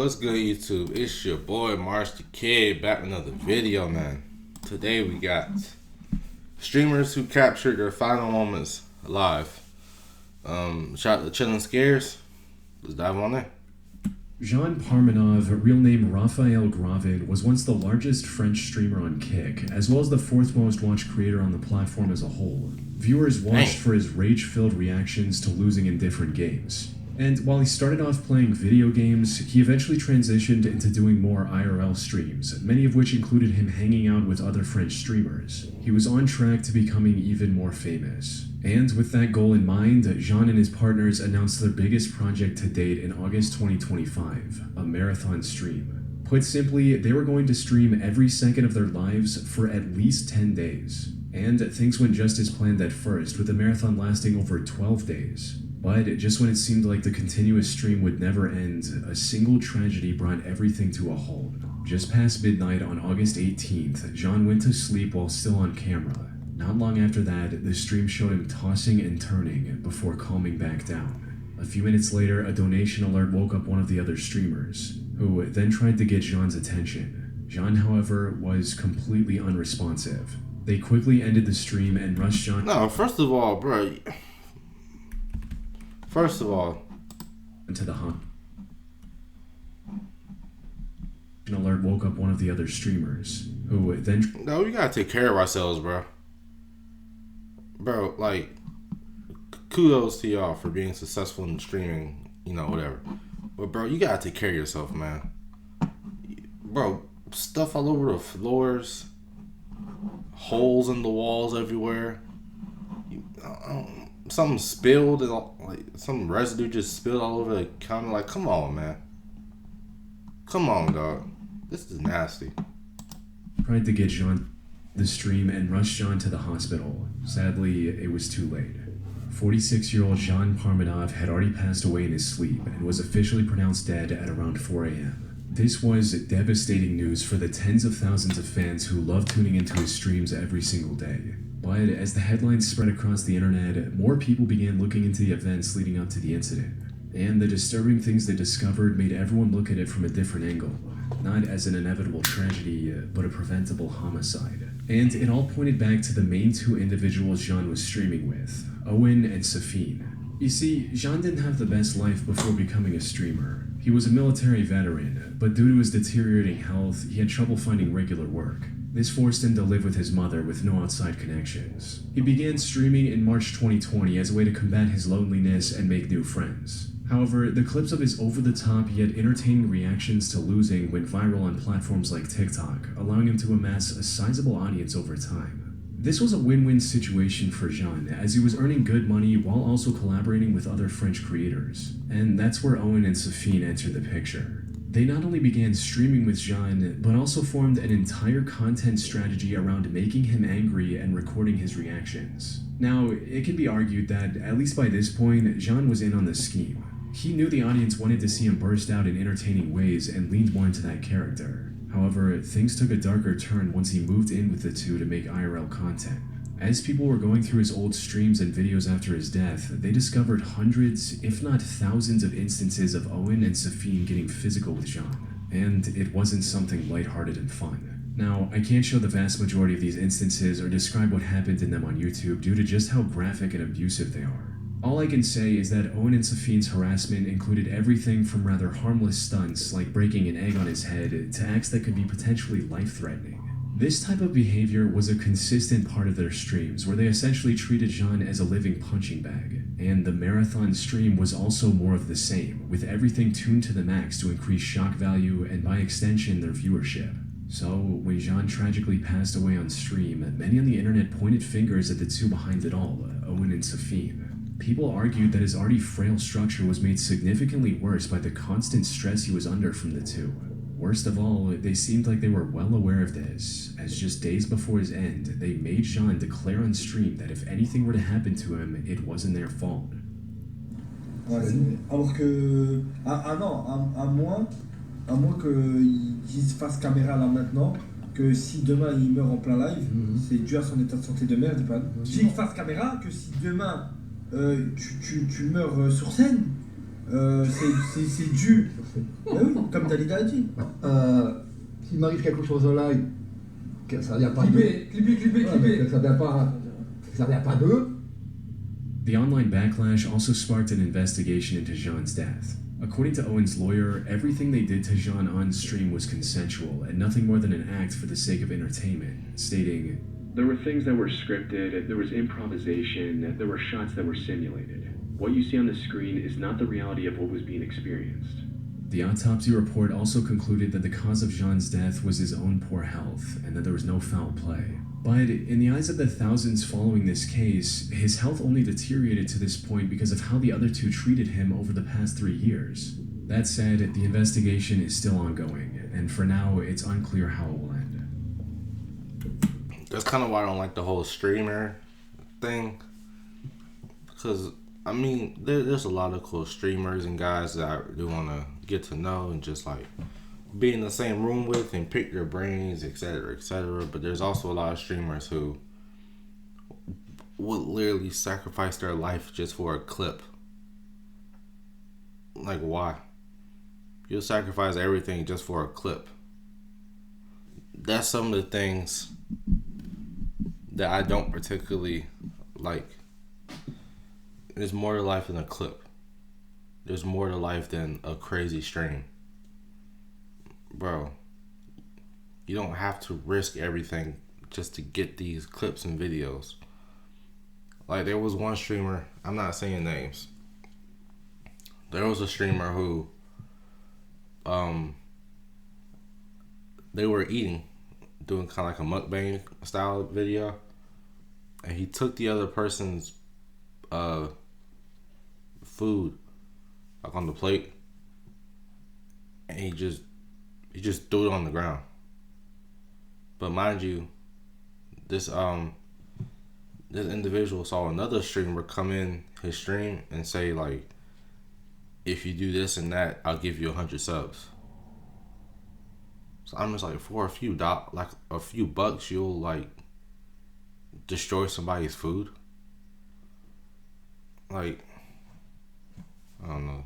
What's good, YouTube? It's your boy MarshTheKid back with another video, man. Today we got streamers who captured their final moments alive. Shout out to Chillin' Scares. Let's dive on there. Jean Parmenov, real name Raphael Gravin, was once the largest French streamer on Kick, as well as the fourth most watched creator on the platform as a whole. Viewers watched for his rage-filled reactions to losing in different games. And while he started off playing video games, he eventually transitioned into doing more IRL streams, many of which included him hanging out with other French streamers. He was on track to becoming even more famous. And with that goal in mind, Jean and his partners announced their biggest project to date in August 2025, a marathon stream. Put simply, they were going to stream every second of their lives for at least 10 days. And things went just as planned at first, with the marathon lasting over 12 days. But just when it seemed like the continuous stream would never end, a single tragedy brought everything to a halt. Just past midnight on August 18th, Jean went to sleep while still on camera. Not long after that, the stream showed him tossing and turning before calming back down. A few minutes later, a donation alert woke up one of the other streamers, who then tried to get Jean's attention. Jean, however, was completely unresponsive. They quickly ended the stream and rushed Jean. No, first of all, bro. Into the hunt. An alert woke up one of the other streamers, who then. No, we gotta take care of ourselves, bro. Bro, like, kudos to y'all for being successful in streaming, whatever. But bro, you gotta take care of yourself, man. Bro, stuff all over the floors, holes in the walls everywhere. Something spilled, and like some residue just spilled all over the counter. Like, come on, man. Come on, dog. This is nasty. Tried to get Jean the stream and rushed Jean to the hospital. Sadly, it was too late. 46-year-old Jean Parmenov had already passed away in his sleep and was officially pronounced dead at around 4 a.m. This was devastating news for the tens of thousands of fans who love tuning into his streams every single day. But as the headlines spread across the internet, more people began looking into the events leading up to the incident. And the disturbing things they discovered made everyone look at it from a different angle. Not as an inevitable tragedy, but a preventable homicide. And it all pointed back to the main two individuals Jean was streaming with, Owen and Safine. You see, Jean didn't have the best life before becoming a streamer. He was a military veteran, but due to his deteriorating health, he had trouble finding regular work. This forced him to live with his mother with no outside connections. He began streaming in March 2020 as a way to combat his loneliness and make new friends. However, the clips of his over-the-top yet entertaining reactions to losing went viral on platforms like TikTok, allowing him to amass a sizable audience over time. This was a win-win situation for Jean, as he was earning good money while also collaborating with other French creators. And that's where Owen and Safine entered the picture. They not only began streaming with Jean, but also formed an entire content strategy around making him angry and recording his reactions. Now, it can be argued that, at least by this point, Jean was in on the scheme. He knew the audience wanted to see him burst out in entertaining ways and leaned more into that character. However, things took a darker turn once he moved in with the two to make IRL content. As people were going through his old streams and videos after his death, they discovered hundreds, if not thousands of instances of Owen and Safine getting physical with Jean. And it wasn't something lighthearted and fun. Now, I can't show the vast majority of these instances or describe what happened in them on YouTube due to just how graphic and abusive they are. All I can say is that Owen and Safine's harassment included everything from rather harmless stunts like breaking an egg on his head to acts that could be potentially life-threatening. This type of behavior was a consistent part of their streams, where they essentially treated Jean as a living punching bag. And the marathon stream was also more of the same, with everything tuned to the max to increase shock value and by extension their viewership. So, when Jean tragically passed away on stream, many on the internet pointed fingers at the two behind it all, Owen and Safine. People argued that his already frail structure was made significantly worse by the constant stress he was under from the two. Worst of all, they seemed like they were well aware of this, as just days before his end, they made Jean declare on stream that if anything were to happen to him, it wasn't their fault. Ouais, alors que, à moins qu'ils disent face caméra là maintenant, que si demain il meurt en plein live, c'est dû à son état de santé de merde. Je dis face caméra que si demain tu meurs sur scène, C'est dû. Bah oui, comme Dalida a dit. S'il m'arrive quelque chose en live, que ça vient pas d'eux. Clipper. Que ça vient pas d'eux. The online backlash also sparked an investigation into Jean's death. According to Owen's lawyer, everything they did to Jean on stream was consensual and nothing more than an act for the sake of entertainment, stating, "There were things that were scripted, there was improvisation, there were shots that were simulated. What you see on the screen is not the reality of what was being experienced." The autopsy report also concluded that the cause of Jean's death was his own poor health and that there was no foul play. But in the eyes of the thousands following this case, his health only deteriorated to this point because of how the other two treated him over the past 3 years. That said, the investigation is still ongoing, and for now, it's unclear how it will end. That's kind of why I don't like the whole streamer thing. Because, I mean, there's a lot of cool streamers and guys that I do want to get to know and just like be in the same room with and pick their brains, etc., etc. But there's also a lot of streamers who would literally sacrifice their life just for a clip. Like, why? You'll sacrifice everything just for a clip. That's some of the things that I don't particularly like. There's more to life than a clip. There's more to life than a crazy stream. Bro, you don't have to risk everything just to get these clips and videos. Like, there was one streamer, I'm not saying names. There was a streamer who, they were eating, doing kind of like a mukbang style video, and he took the other person's food, like on the plate, and he just threw it on the ground. But mind you, this individual saw another streamer come in his stream and say, like, if you do this and that, I'll give you 100 subs. So I'm just like, for a few bucks, you'll like destroy somebody's food. Like, I don't know.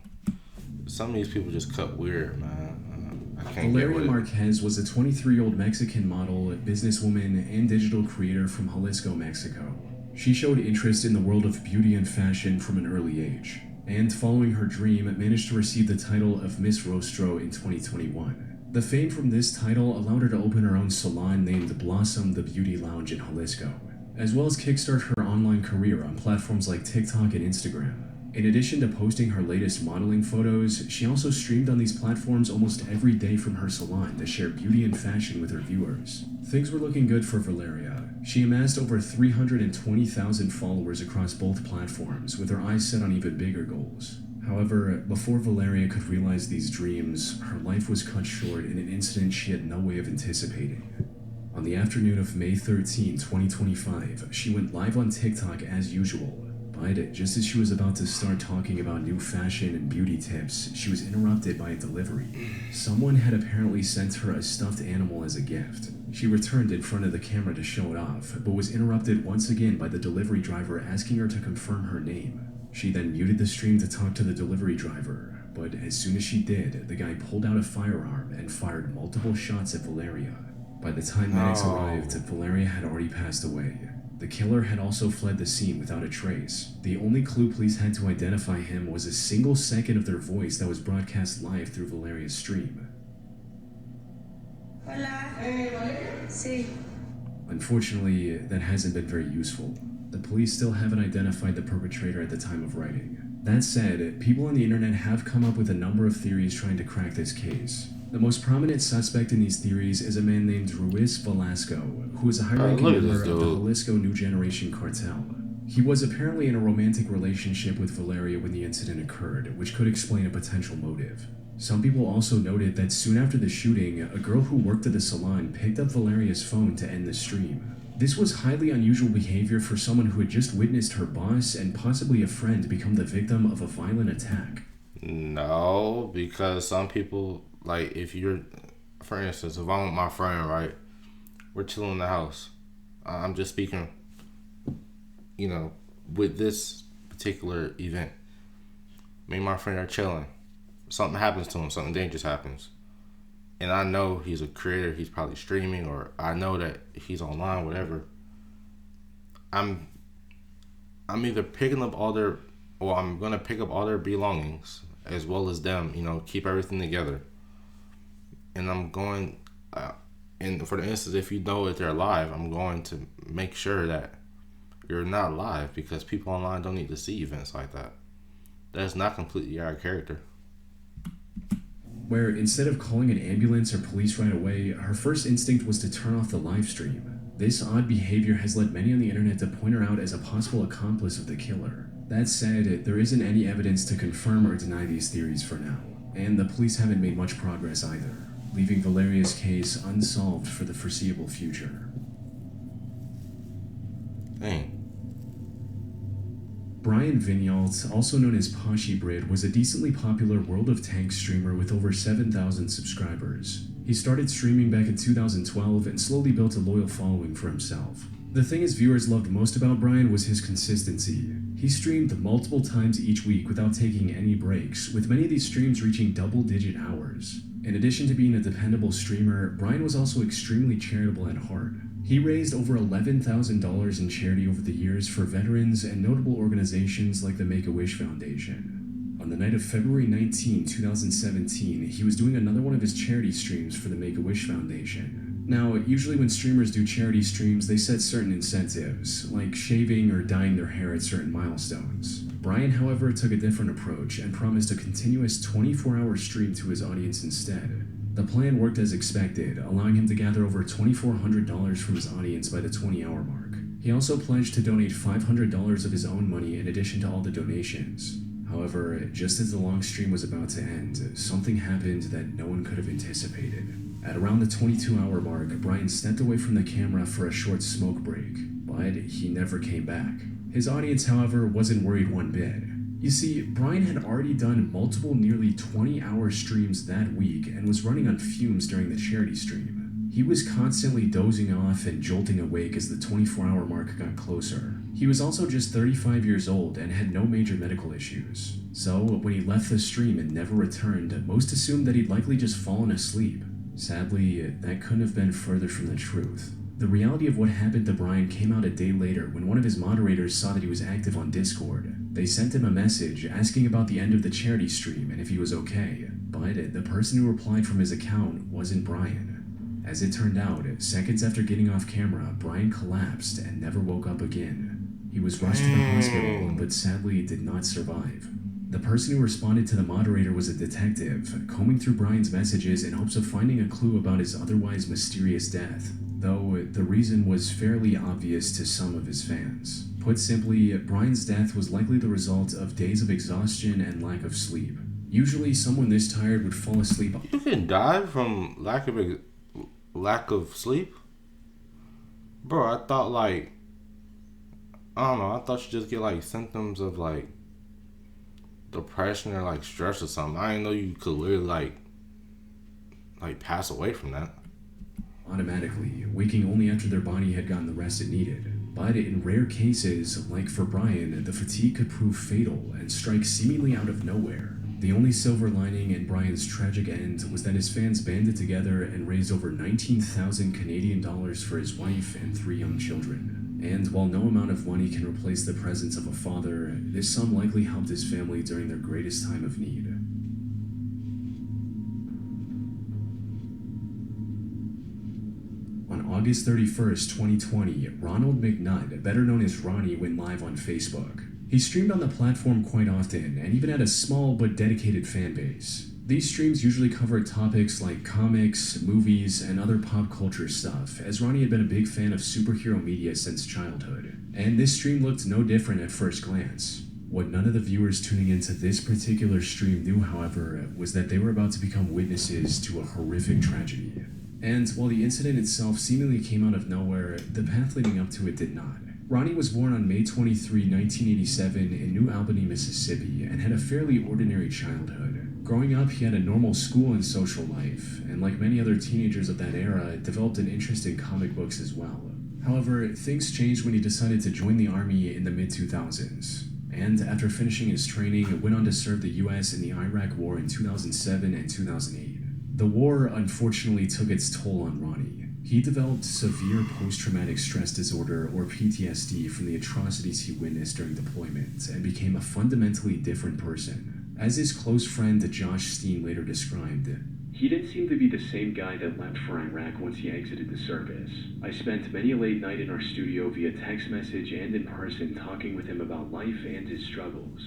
Some of these people just cut weird, man. I can't Valeria get Marquez was a 23-year-old Mexican model, businesswoman, and digital creator from Jalisco, Mexico. She showed interest in the world of beauty and fashion from an early age, and following her dream, managed to receive the title of Miss Rostro in 2021. The fame from this title allowed her to open her own salon named Blossom the Beauty Lounge in Jalisco, as well as kickstart her online career on platforms like TikTok and Instagram. In addition to posting her latest modeling photos, she also streamed on these platforms almost every day from her salon to share beauty and fashion with her viewers. Things were looking good for Valeria. She amassed over 320,000 followers across both platforms, with her eyes set on even bigger goals. However, before Valeria could realize these dreams, her life was cut short in an incident she had no way of anticipating. On the afternoon of May 13, 2025, she went live on TikTok as usual. But just as she was about to start talking about new fashion and beauty tips, she was interrupted by a delivery. Someone had apparently sent her a stuffed animal as a gift. She returned in front of the camera to show it off, but was interrupted once again by the delivery driver asking her to confirm her name. She then muted the stream to talk to the delivery driver, but as soon as she did, the guy pulled out a firearm and fired multiple shots at Valeria. By the time medics arrived, Valeria had already passed away. The killer had also fled the scene without a trace. The only clue police had to identify him was a single second of their voice that was broadcast live through Valeria's stream. Hola. Sí. Unfortunately, that hasn't been very useful. The police still haven't identified the perpetrator at the time of writing. That said, people on the internet have come up with a number of theories trying to crack this case. The most prominent suspect in these theories is a man named Ruiz Velasco, who is a high-ranking member of the Jalisco New Generation cartel. He was apparently in a romantic relationship with Valeria when the incident occurred, which could explain a potential motive. Some people also noted that soon after the shooting, a girl who worked at the salon picked up Valeria's phone to end the stream. This was highly unusual behavior for someone who had just witnessed her boss and possibly a friend become the victim of a violent attack. No, because some people, like, if you're, for instance, if I'm with my friend, right, we're chilling in the house. I'm just speaking, with this particular event. Me and my friend are chilling. Something happens to him, something dangerous happens. And I know he's a creator, he's probably streaming, or I know that he's online, whatever. I'm either picking up all their, or I'm gonna pick up all their belongings as well as them. Keep everything together. And I'm going, and for the instance, if you know that they're alive, I'm going to make sure that you're not alive, because people online don't need to see events like that. That's not completely our character. Where instead of calling an ambulance or police right away, her first instinct was to turn off the live stream. This odd behavior has led many on the internet to point her out as a possible accomplice of the killer. That said, there isn't any evidence to confirm or deny these theories for now, and the police haven't made much progress either, leaving Valeria's case unsolved for the foreseeable future. Dang. Brian Vignault, also known as Poshy Brit, was a decently popular World of Tanks streamer with over 7,000 subscribers. He started streaming back in 2012 and slowly built a loyal following for himself. The thing his viewers loved most about Brian was his consistency. He streamed multiple times each week without taking any breaks, with many of these streams reaching double-digit hours. In addition to being a dependable streamer, Brian was also extremely charitable at heart. He raised over $11,000 in charity over the years for veterans and notable organizations like the Make-A-Wish Foundation. On the night of February 19, 2017, he was doing another one of his charity streams for the Make-A-Wish Foundation. Now, usually when streamers do charity streams, they set certain incentives, like shaving or dyeing their hair at certain milestones. Brian, however, took a different approach and promised a continuous 24-hour stream to his audience instead. The plan worked as expected, allowing him to gather over $2,400 from his audience by the 20-hour mark. He also pledged to donate $500 of his own money in addition to all the donations. However, just as the long stream was about to end, something happened that no one could have anticipated. At around the 22-hour mark, Brian stepped away from the camera for a short smoke break, but he never came back. His audience, however, wasn't worried one bit. You see, Brian had already done multiple nearly 20-hour streams that week and was running on fumes during the charity stream. He was constantly dozing off and jolting awake as the 24-hour mark got closer. He was also just 35 years old and had no major medical issues. So, when he left the stream and never returned, most assumed that he'd likely just fallen asleep. Sadly, that couldn't have been further from the truth. The reality of what happened to Brian came out a day later when one of his moderators saw that he was active on Discord. They sent him a message asking about the end of the charity stream and if he was okay, but the person who replied from his account wasn't Brian. As it turned out, seconds after getting off camera, Brian collapsed and never woke up again. He was rushed to the hospital, but sadly did not survive. The person who responded to the moderator was a detective, combing through Brian's messages in hopes of finding a clue about his otherwise mysterious death, though the reason was fairly obvious to some of his fans. Put simply, Brian's death was likely the result of days of exhaustion and lack of sleep. Usually, someone this tired would fall asleep. You can die from lack of sleep? Bro, I thought I thought you just get symptoms of depression or stress or something. I didn't know you could literally pass away from that. Automatically, waking only after their body had gotten the rest it needed. But in rare cases, like for Brian, the fatigue could prove fatal and strike seemingly out of nowhere. The only silver lining in Brian's tragic end was that his fans banded together and raised over 19,000 Canadian dollars for his wife and 3 young children. And while no amount of money can replace the presence of a father, this sum likely helped his family during their greatest time of need. On August 31st, 2020, Ronald McNutt, better known as Ronnie, went live on Facebook. He streamed on the platform quite often and even had a small but dedicated fan base. These streams usually covered topics like comics, movies, and other pop culture stuff, as Ronnie had been a big fan of superhero media since childhood. And this stream looked no different at first glance. What none of the viewers tuning into this particular stream knew, however, was that they were about to become witnesses to a horrific tragedy. And while the incident itself seemingly came out of nowhere, the path leading up to it did not. Ronnie was born on May 23, 1987 in New Albany, Mississippi, and had a fairly ordinary childhood. Growing up, he had a normal school and social life, and like many other teenagers of that era, developed an interest in comic books as well. However, things changed when he decided to join the army in the mid-2000s. and after finishing his training, went on to serve the US in the Iraq War in 2007 and 2008. The war unfortunately took its toll on Ronnie. He developed severe post-traumatic stress disorder, or PTSD, from the atrocities he witnessed during deployment and became a fundamentally different person. As his close friend Josh Steen later described, "He didn't seem to be the same guy that left for Iraq once he exited the service. I spent many a late night in our studio via text message and in person talking with him about life and his struggles."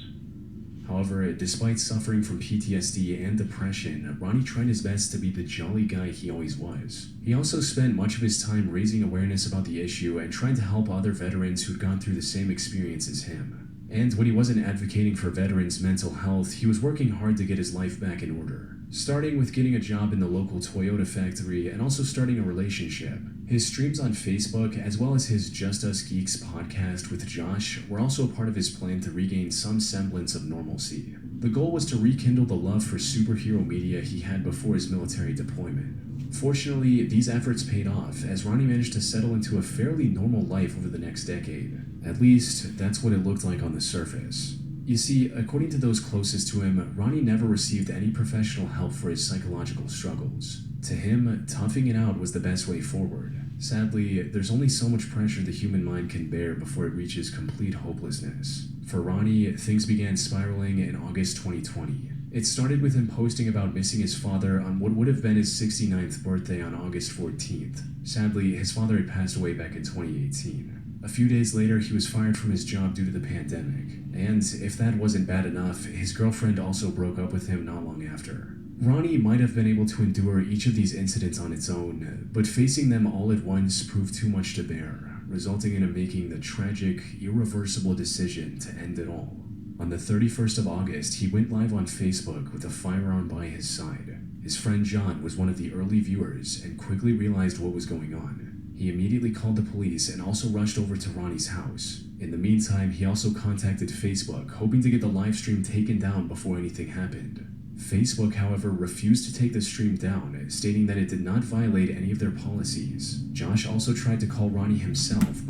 However, despite suffering from PTSD and depression, Ronnie tried his best to be the jolly guy he always was. He also spent much of his time raising awareness about the issue and trying to help other veterans who'd gone through the same experience as him. And when he wasn't advocating for veterans' mental health, he was working hard to get his life back in order, starting with getting a job in the local Toyota factory and also starting a relationship. His streams on Facebook, as well as his Just Us Geeks podcast with Josh, were also a part of his plan to regain some semblance of normalcy. The goal was to rekindle the love for superhero media he had before his military deployment. Fortunately, these efforts paid off, as Ronnie managed to settle into a fairly normal life over the next decade. At least, that's what it looked like on the surface. You see, according to those closest to him, Ronnie never received any professional help for his psychological struggles. To him, toughing it out was the best way forward. Sadly, there's only so much pressure the human mind can bear before it reaches complete hopelessness. For Ronnie, things began spiraling in August 2020. It started with him posting about missing his father on what would have been his 69th birthday on August 14th. Sadly, his father had passed away back in 2018. A few days later, he was fired from his job due to the pandemic. And if that wasn't bad enough, his girlfriend also broke up with him not long after. Ronnie might have been able to endure each of these incidents on its own, but facing them all at once proved too much to bear, resulting in him making the tragic, irreversible decision to end it all. On the 31st of August, he went live on Facebook with a firearm by his side. His friend John was one of the early viewers and quickly realized what was going on. He immediately called the police and also rushed over to Ronnie's house. In the meantime, he also contacted Facebook, hoping to get the live stream taken down before anything happened. Facebook, however, refused to take the stream down, stating that it did not violate any of their policies. Josh also tried to call Ronnie himself.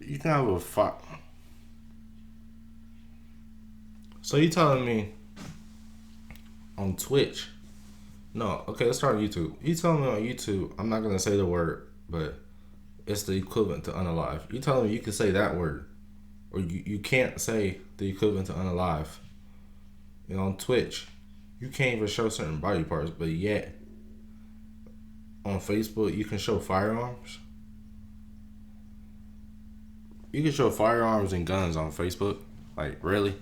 You can have a fight. So you telling me on Twitch? No, okay, let's start on YouTube. You telling me on YouTube, I'm not going to say the word, but it's the equivalent to unalive. You telling me you can say that word, or you can't say the equivalent to unalive. You know, on Twitch, you can't even show certain body parts, but yet on Facebook, you can show firearms. You can show firearms and guns on Facebook. Like, really?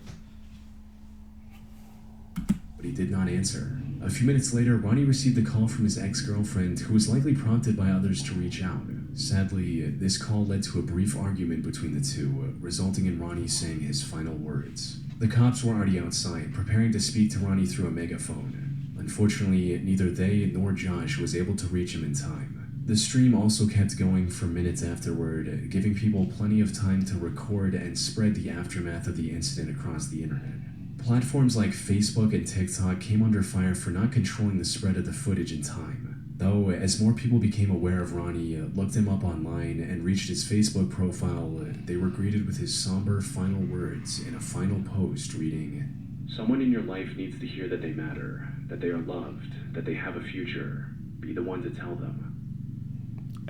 But he did not answer. A few minutes later, Ronnie received a call from his ex-girlfriend, who was likely prompted by others to reach out. Sadly, this call led to a brief argument between the two, resulting in Ronnie saying his final words. The cops were already outside, preparing to speak to Ronnie through a megaphone. Unfortunately, neither they nor Josh was able to reach him in time. The stream also kept going for minutes afterward, giving people plenty of time to record and spread the aftermath of the incident across the internet. Platforms like Facebook and TikTok came under fire for not controlling the spread of the footage in time. Though, as more people became aware of Ronnie, looked him up online, and reached his Facebook profile, they were greeted with his somber final words in a final post reading, "Someone in your life needs to hear that they matter, that they are loved, that they have a future. Be the one to tell them."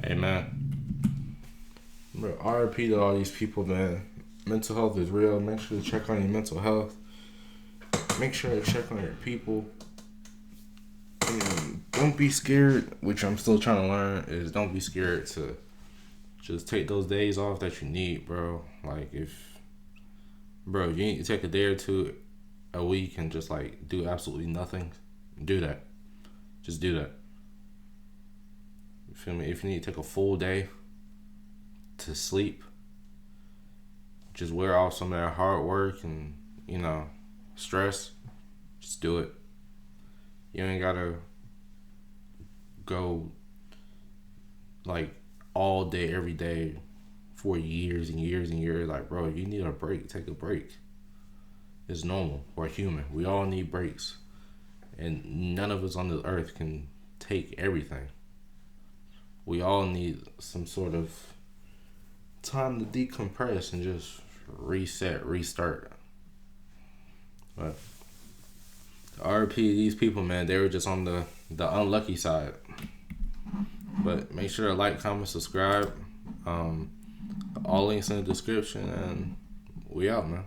Amen. Bro, RIP to all these people, man. Mental health is real. Make sure to check on your mental health. Make sure to check on your people. And don't be scared, which I'm still trying to learn, is don't be scared to just take those days off that you need, bro. Like, bro, you need to take a day or two a week and just, like, do absolutely nothing, do that. Just do that. You feel me? If you need to take a full day to sleep, just wear off some of that hard work and, stress, just do it. You ain't gotta go like all day, every day for years and years and years. Like, bro, you need a break. Take a break. It's normal. We're human. We all need breaks. And none of us on this earth can take everything. We all need some sort of time to decompress and just reset, restart. But RP these people, man, they were just on the unlucky side. But make sure to like, comment, subscribe. All links in the description, and we out, man.